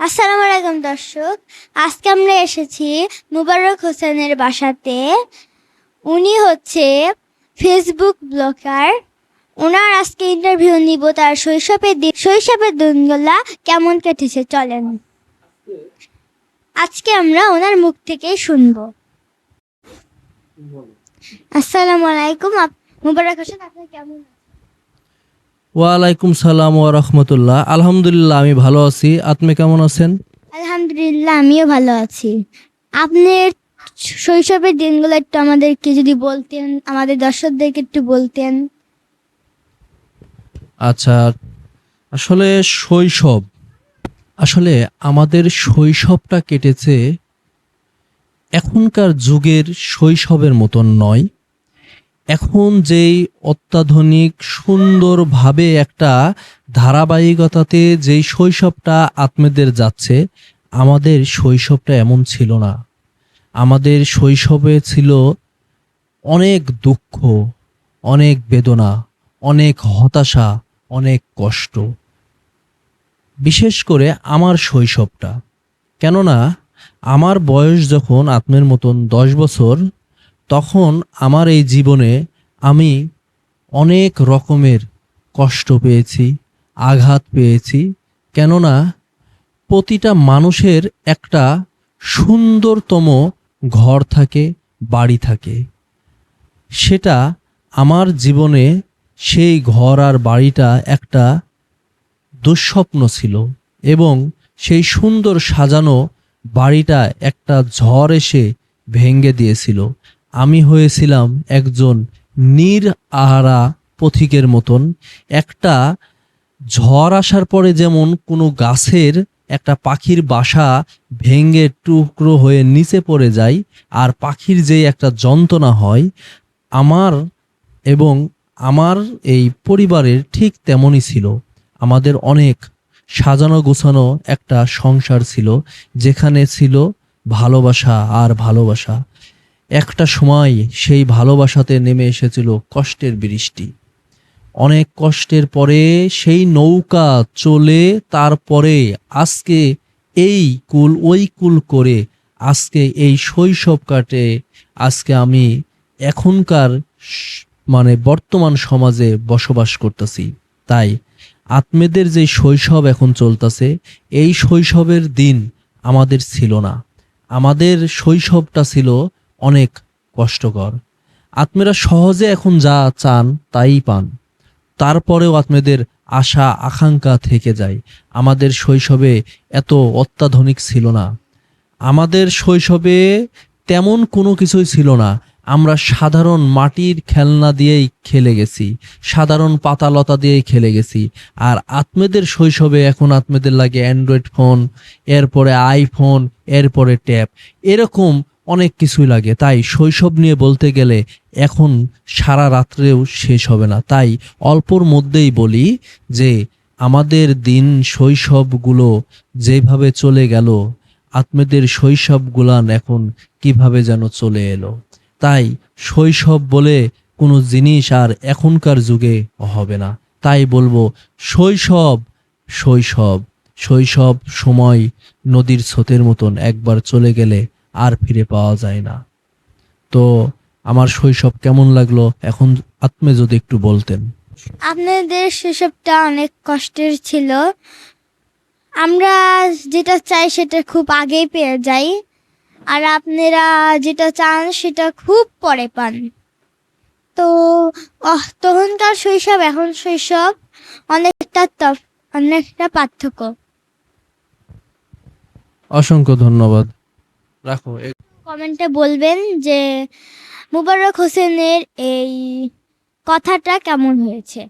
আসসালামু আলাইকুম দর্শক, আজকে আমরা এসেছি মুবারক হোসেনের বাসাতে। উনি হচ্ছে ফেসবুক ব্লগার। ওনার আজকে ইন্টারভিউ নিব, তার শৈশবের দিনগুলা কেমন কেটেছে। চলেন আজকে আমরা ওনার মুখ থেকেই শুনবো। আসসালামু আলাইকুম, মুবারক হোসেন, আপনি কেমন আছেন? ওয়ালাইকুম সালাম ওয়া রাহমাতুল্লাহ। আলহামদুলিল্লাহ, আমি ভালো আছি। আপনি কেমন আছেন? আলহামদুলিল্লাহ, আমিও ভালো আছি। আপনার শৈশবের দিনগুলো একটু আমাদেরকে যদি বলতেন, আমাদের দর্শকদেরকে একটু বলতেন। আচ্ছা, আসলে আমাদের শৈশবটা কেটেছে এখনকার যুগের শৈশবের মতন নয়। এখন যেই অত্যাধুনিক সুন্দরভাবে একটা ধারাবাহিকতাতে যেই শৈশবটা আপনাদের যাচ্ছে, আমাদের শৈশবটা এমন ছিল না। আমাদের শৈশবে ছিল অনেক দুঃখ, অনেক বেদনা, অনেক হতাশা, অনেক কষ্ট। বিশেষ করে আমার শৈশবটা, কেননা আমার বয়স যখন আপনার মতন 10 বছর, তখন আমার এই জীবনে আমি অনেক রকমের কষ্ট পেয়েছি, আঘাত পেয়েছি। কেননা প্রতিটা মানুষের একটা সুন্দরতম ঘর থাকে, বাড়ি থাকে। সেটা আমার জীবনে সেই ঘর আর বাড়িটা একটা দুঃস্বপ্ন ছিল, এবং সেই সুন্দর সাজানো বাড়িটা একটা ঝড় এসে ভেঙে দিয়েছিল। আমি হয়েছিলাম একজন নিরআহারা পথিকের মতন। একটা ঝড় আসার পরে যেমন কোনো গাছের একটা পাখির বাসা ভেঙে টুকরো হয়ে নিচে পড়ে যায়, আর পাখির যে একটা যন্ত্রণা হয়, আমার এবং আমার এই পরিবারের ঠিক তেমনই ছিল। আমাদের অনেক সাজানো গোছানো একটা সংসার ছিল, যেখানে ছিল ভালোবাসা আর ভালোবাসা। একটা সময় সেই ভালোবাসাতে নেমে এসেছিল কষ্টের বৃষ্টি। অনেক কষ্টের পরে সেই নৌকা চলে, তারপরে আজকে এই কুল ওই কুল করে আজকে এই শৈশব কাটে। আজকে আমি এখনকার বর্তমান সমাজে বসবাস করতেছি। তাই আত্মেদের যে শৈশব এখন চলতেছে, এই শৈশবের দিন আমাদের ছিল না। আমাদের শৈশবটা ছিল অনেক কষ্টকর। আত্মেরা সহজে এখন যা চান তাই পান, তারপরেও আপনাদের আশা আকাঙ্ক্ষা থেকে যায়। আমাদের শৈশবে এত অত্যাধুনিক ছিল না। আমাদের শৈশবে তেমন কোনো কিছুই ছিল না। আমরা সাধারণ মাটির খেলনা দিয়েই খেলে গেছি, সাধারণ পাতালতা দিয়েই খেলে গেছি। আর আত্মেদের শৈশবে এখন আত্মেদের লাগে অ্যান্ড্রয়েড ফোন, এরপরে আইফোন, এরপরে ট্যাব, এরকম অনেক কিছুই লাগে। তাই শৈশব নিয়ে বলতে গেলে এখন সারা রাত্রেও শেষ হবে না। তাই অল্পর মধ্যেই বলি যে আমাদের দিন শৈশবগুলো যেভাবে চলে গেল, আত্মেদের শৈশবগুলান এখন কিভাবে যেন চলে এলো। তাই শৈশব বলে কোনো জিনিস আর এখনকার যুগে হবে না। তাই বলবো শৈশব শৈশব শৈশব সময় নদীর স্রোতের মতন একবার চলে গেলে আর ফিরে পাওয়া যায় না। তো আমার শৈশব কেমন লাগলো এখন আপনি যদি একটু বলতেন। আপনাদের শৈশবটা অনেক কষ্টের ছিল। আমরা যেটা চাই সেটা খুব আগেই পেয়ে যাই, আর আপনারা যেটা চান সেটা খুব পরে পান। তো তখনকার শৈশব এখন শৈশব অনেকটা পার্থক্য। অসংখ্য ধন্যবাদ। রাখো। কমেন্টে বলবেন যে মুবারক হোসেনের এই কথাটা কেমন হয়েছে।